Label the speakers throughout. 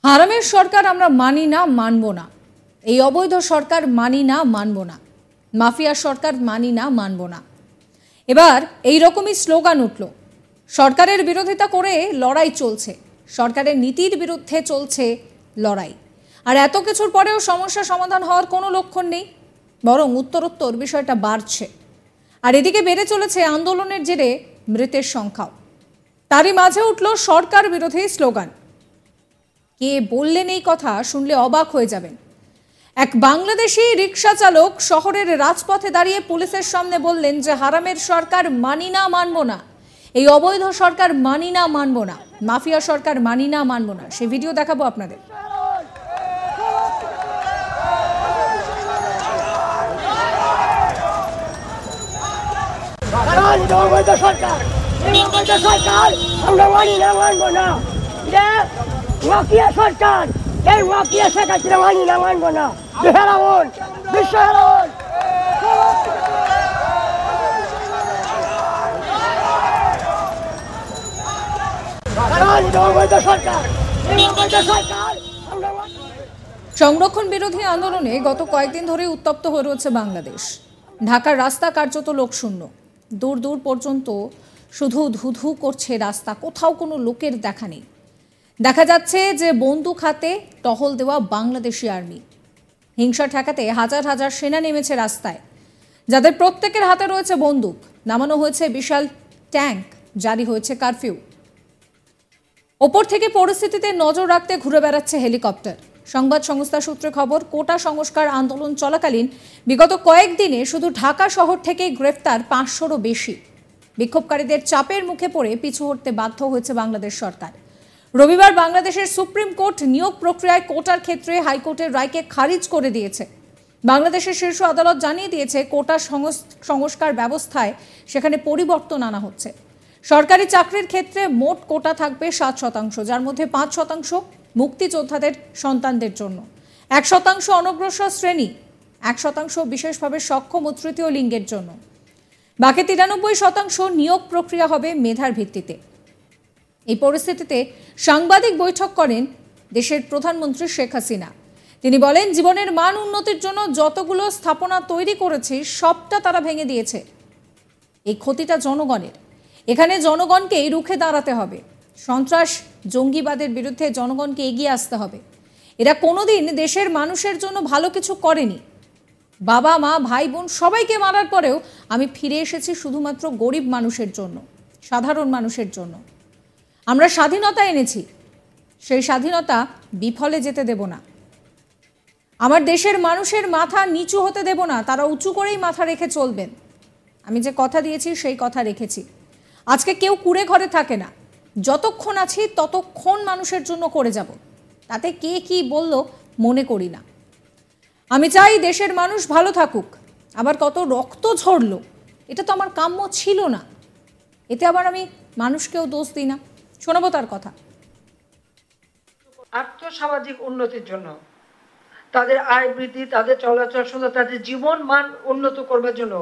Speaker 1: হারামের সরকার আমরা মানি না, মানব না। এই অবৈধ সরকার মানি না, মানব না। মাফিয়া সরকার মানি না, মানব না। এবার এই রকমই স্লোগান উঠল। সরকারের বিরোধিতা করে লড়াই চলছে, সরকারের নীতির বিরুদ্ধে চলছে লড়াই। আর এত কিছুর পরেও সমস্যা সমাধান হওয়ার কোনো লক্ষণ নেই, বরং উত্তরোত্তর বিষয়টা বাড়ছে। আর এদিকে বেড়ে চলেছে আন্দোলনের জেরে মৃতের সংখ্যাও। তারই মাঝে উঠল সরকার বিরোধী স্লোগান। কে বললেন এই কথা শুনলে অবাক হয়ে যাবেন। এক বাংলাদেশি রিক্সা চালক শহরের রাজপথে দাঁড়িয়ে পুলিশের সামনে বললেন যে হারামের সরকার মানি না, মানব না। এই অবৈধ সরকার মানি না, মানব না। মাফিয়া সরকার মানি না, মানব না। সেই ভিডিও দেখাবো আপনাদের।
Speaker 2: আমরা মানি না, মানব না। মাফিয়া সরকার, এই মাফিয়া সরকার মানি না, মানব না। হেরাবন, বিশ্ব হেরাবন।
Speaker 1: সংরক্ষণ বিরোধী আন্দোলনে গত কয়েকদিন ধরে উত্তপ্ত হয়ে রয়েছে বাংলাদেশ। ঢাকার রাস্তা কার্যত লোকশূন্য। দূর দূর পর্যন্ত শুধু ধুধু করছে রাস্তা, কোথাও কোনো লোকের দেখা নেই। দেখা যাচ্ছে যে বন্দুক হাতে টহল দেওয়া বাংলাদেশি আর্মি। হিংসা ঠেকাতে হাজার হাজার সেনা নেমেছে রাস্তায়, যাদের প্রত্যেকের হাতে রয়েছে বন্দুক। নামানো হয়েছে বিশাল ট্যাঙ্ক, জারি হয়েছে কারফিউ। ওপর থেকে পরিস্থিতিতে নজর রাখতে ঘুরে বেড়াচ্ছে হেলিকপ্টার। সংবাদ সংস্থা সূত্রে খবর, কোটা সংস্কার আন্দোলন চলাকালীন বিগত কয়েকদিনে শুধু ঢাকা শহর থেকেই গ্রেফতার 500রও বেশি। বিক্ষোভকারীদের চাপের মুখে পড়ে পিছু হটতে বাধ্য হয়েছে বাংলাদেশ সরকার। রবিবার বাংলাদেশের সুপ্রিম কোর্ট নিয়োগ প্রক্রিয়ায় কোটার ক্ষেত্রে হাইকোর্টের রায়কে খারিজ করে দিয়েছে। বাংলাদেশের শীর্ষ আদালত জানিয়ে দিয়েছে কোটা সংস্কার ব্যবস্থায় সেখানে পরিবর্তন আনা হচ্ছে। সরকারি চাকরির ক্ষেত্রে মোট কোটা থাকবে 7%, যার মধ্যে 5% মুক্তিযোদ্ধাদের সন্তানদের জন্য, 1% অনগ্রসর শ্রেণী, 1% বিশেষভাবে সক্ষম ও তৃতীয় লিঙ্গের জন্য। বাকি 93% নিয়োগ প্রক্রিয়া হবে মেধার ভিত্তিতে। এই পরিস্থিতিতে সাংবাদিক বৈঠক করেন দেশের প্রধানমন্ত্রী শেখ হাসিনা। তিনি বলেন, জীবনের মান উন্নতির জন্য যতগুলো স্থাপনা তৈরি করেছে সবটা তারা ভেঙে দিয়েছে। এই ক্ষতিটা জনগণের। এখানে জনগণকেই রুখে দাঁড়াতে হবে। সন্ত্রাস জঙ্গিবাদের বিরুদ্ধে জনগণকে এগিয়ে আসতে হবে। এরা কোনোদিন দেশের মানুষের জন্য ভালো কিছু করেনি। বাবা মা ভাই বোন সবাইকে মারার পরেও আমি ফিরে এসেছি শুধুমাত্র গরিব মানুষের জন্য, সাধারণ মানুষের জন্য। আমরা স্বাধীনতা এনেছি, সেই স্বাধীনতা বিফলে যেতে দেব না। আমার দেশের মানুষের মাথা নিচু হতে দেব না, তারা উঁচু করেই মাথা রেখে চলবেন। আমি যে কথা দিয়েছি সেই কথা রেখেছি। আজকে কেউ কুড়ে ঘরে থাকে না। যতক্ষণ আছি ততক্ষণ মানুষের জন্য করে যাব। তাতে কে কি বলল মনে করি না। আমি চাই দেশের মানুষ ভালো থাকুক। আবার কত রক্ত ঝরলো, এটা তো আমার কাম্য ছিল না। এতে আবার আমি মানুষকেও দোষ দিই না। শোনাবো তার কথা।
Speaker 2: আর্থসামাজিক উন্নতির জন্য, তাদের আয় বৃদ্ধি, তাদের চলাচল সুন্দর, তাদের জীবন মান উন্নত করবার জন্য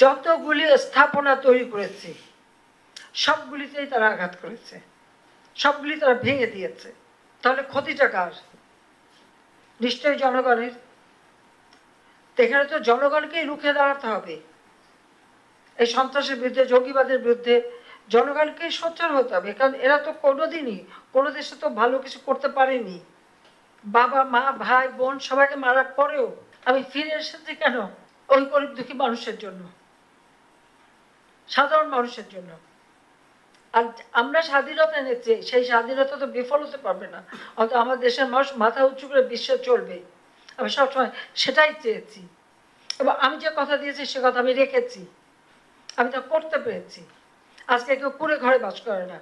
Speaker 2: যতগুলি স্থাপনা তৈরি করেছে সবগুলিতেই তারা আঘাত করেছে, সবগুলি তারা ভেঙে দিয়েছে। তাহলে ক্ষতিটা কার? নিশ্চয়ই জনগণের। এখানে তো জনগণকেই রুখে দাঁড়াতে হবে। এই সন্ত্রাসের বিরুদ্ধে, জঙ্গিবাদের বিরুদ্ধে জনগণকেই সোচ্চার হতে হবে। কারণ এরা তো কোনোদিনই কোনো দেশে তো ভালো কিছু করতে পারেনি। বাবা মা ভাই বোন সবাইকে মারার পরেও আমি ফিরে এসেছি কেন? ওই গরিব দুঃখী মানুষের জন্য, সাধারণ মানুষের জন্য। আর আমরা স্বাধীনতা এনেছি, সেই স্বাধীনতা তো বিফল হতে পারবে না। অন্তত আমার দেশের মানুষ মাথা উঁচু করে বিশ্বে চলবে। আমি সবসময় সেটাই চেয়েছি, এবং আমি যে কথা দিয়েছি সে কথা আমি রেখেছি। আমি তা করতে পেরেছি। আজকে কেউ কুড়ে ঘরে বাস করে না।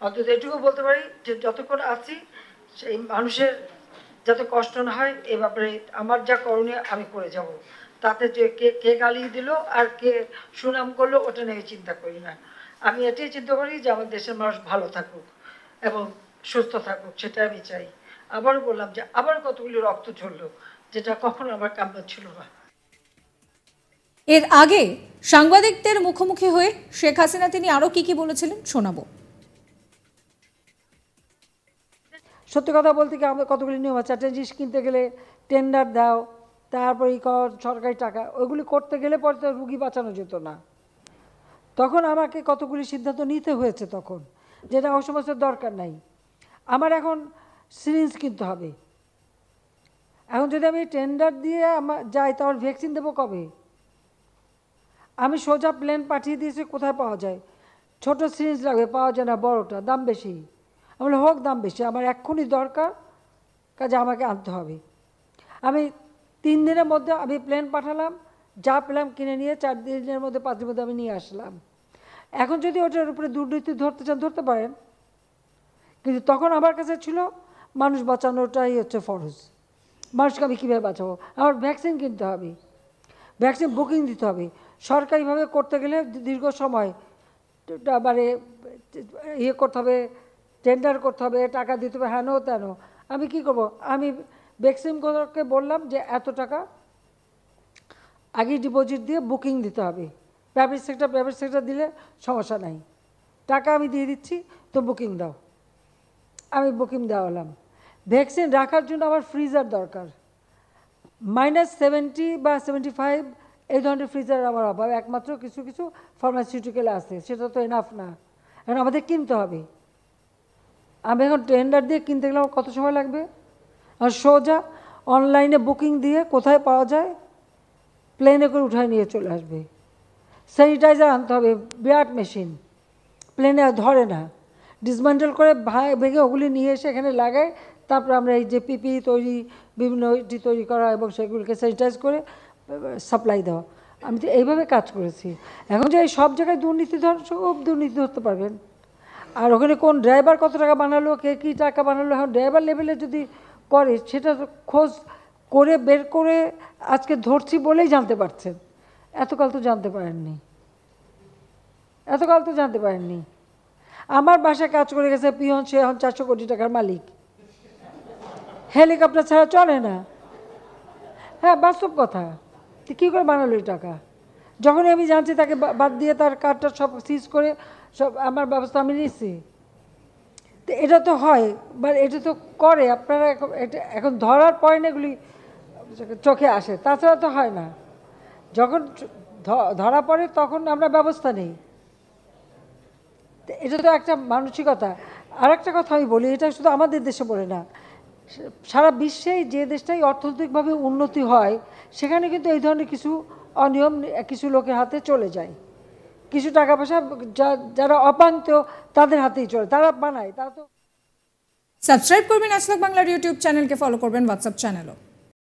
Speaker 2: অন্তত এটুকু বলতে পারি যে যতক্ষণ আছি সেই মানুষের যাতে কষ্ট না হয় এ ব্যাপারে আমার যা করণীয় আমি করে যাব। তাতে যে কে গালি দিল আর কে সুনাম করলো ওটা নিয়ে চিন্তা করি না। আমি এটাই চিন্তা করি যে আমার দেশের মানুষ ভালো থাকুক এবং সুস্থ থাকুক, সেটা আমি চাই। আবারও বললাম যে আবার কতগুলি রক্ত ঝরলো, যেটা কখনো আমার কাম্য ছিল না।
Speaker 1: এর আগে সাংবাদিকদের মুখোমুখি হয়ে শেখ হাসিনা তিনি আরো কি বলেছিলেন শোনাবো।
Speaker 3: সত্যি কথা বলতে কি আমাদের কতগুলি নিয়ম আছে, একটা জিনিস কিনতে গেলে টেন্ডার দাও, তারপর সরকারি টাকা, ওইগুলি করতে গেলে পরে তো রুগী বাঁচানো যেত না। তখন আমাকে কতগুলি সিদ্ধান্ত নিতে হয়েছে তখন, যেটা ওই সমস্ত দরকার নাই। আমার এখন সিরিঞ্জ কিনতে হবে, এখন যদি আমি টেন্ডার দিয়ে আমার যাই তাহলে ভ্যাকসিন দেবো কবে? আমি সোজা প্লেন পাঠিয়ে দিয়েছি, কোথায় পাওয়া যায়? ছোট সিরিঞ্জ লাগবে, পাওয়া যায় না, বড়টা দাম বেশি। আমি বলি হোক দাম বেশি, আমার এক্ষুনি দরকার, কাজে আমাকে আনতে হবে। আমি 3 দিনের মধ্যে আমি প্লেন পাঠালাম, যা পেলাম কিনে নিয়ে 4 দিনের মধ্যে 5 দিনের মধ্যে আমি নিয়ে আসলাম। এখন যদি ওটার উপরে দুর্নীতি ধরতে চান ধরতে পারেন, কিন্তু তখন আমার কাছে ছিল মানুষ বাঁচানোটাই হচ্ছে ফরজ। মানুষকে আমি কীভাবে বাঁচাবো? আমার ভ্যাকসিন কিনতে হবে, ভ্যাকসিন বুকিং দিতে হবে, সরকারিভাবে করতে গেলে দীর্ঘ সময় মানে ইয়ে করতে হবে, টেন্ডার করতে হবে, টাকা দিতে হবে, হেন তেন। আমি কি করব? আমি ভ্যাকসিনগুলোকে বললাম যে এত টাকা আগে ডিপোজিট দিয়ে বুকিং দিতে হবে, প্রাইভেট সেক্টর দিলে সমস্যা নাই, টাকা আমি দিয়ে দিচ্ছি, তো বুকিং দাও। আমি বুকিং দেওয়ালাম। ভ্যাকসিন রাখার জন্য আমার ফ্রিজার দরকার, -70 বা 75 এই ধরনের ফ্রিজার আমার অভাব, একমাত্র কিছু কিছু ফার্মাসিউটিক্যাল আছে, সেটা তো এনাফ না, এখন আমাদের কিনতে হবে। আমি এখন টেন্ডার দিয়ে কিনতে গেলে কত সময় লাগবে? আর সোজা অনলাইনে বুকিং দিয়ে কোথায় পাওয়া যায় প্লেনে করে উঠায় নিয়ে চলে আসবে। স্যানিটাইজার আনতে হবে, বিরাট মেশিন, প্লেনে ধরে না, ডিসমেন্টেল করে ভেঙে ওগুলি নিয়ে এসে এখানে লাগায়, তারপর আমরা এই যে পিপি তৈরি, বিভিন্ন তৈরি করা এবং সেগুলিকে স্যানিটাইজ করে সাপ্লাই দেওয়া। আমি তো এইভাবে কাজ করেছি। এখন যে এই সব জায়গায় দুর্নীতি সব দুর্নীতি ধরতে পারবেন। আর ওখানে কোন ড্রাইভার কত টাকা বানালো, কে কী টাকা বানালো, এখন ড্রাইভার লেভেলে যদি করে সেটা খোঁজ করে বের করে আজকে ধরছি বলেই জানতে পারছেন, এতকাল তো জানতে পারেননি, এতকাল তো জানতে পারেননি। আমার বাসায় কাজ করে গেছে পিয়ন, সে এখন 400 কোটি টাকার মালিক, হেলিকপ্টার ছাড়া চলে না। হ্যাঁ, বাস্তব কথা। কী করে বানালো এই টাকা? যখনই আমি জানছি তাকে বাদ দিয়ে তার কার্ডটা সব সিজ করে সব আমার ব্যবস্থা আমি নিচ্ছি। তো এটা তো হয়, বা এটা তো করে আপনারা, এখন ধরার পরে না এগুলি চোখে আসে, তাছাড়া তো হয় না। যখন ধরা পড়ে তখন আমরা ব্যবস্থা নেই। এটা তো একটা মানসিকতা। আর একটা কথা আমি বলি, এটা শুধু আমাদের দেশে বলে না, সারা বিশ্বেই যে দেশটাই অর্থনৈতিকভাবে উন্নতি হয় সেখানে কিন্তু এই ধরনের কিছু অনিয়ম কিছু লোকের হাতে চলে যায়, কিছু টাকা পয়সা যারা অপান্ত তাদের হাতেই চলে, তারা বানায়। তারা তো
Speaker 1: সাবস্ক্রাইব করবেন আজ তাক বাংলার ইউটিউব চ্যানেলকে, ফলো করবেন হোয়াটসঅ্যাপ চ্যানেলও।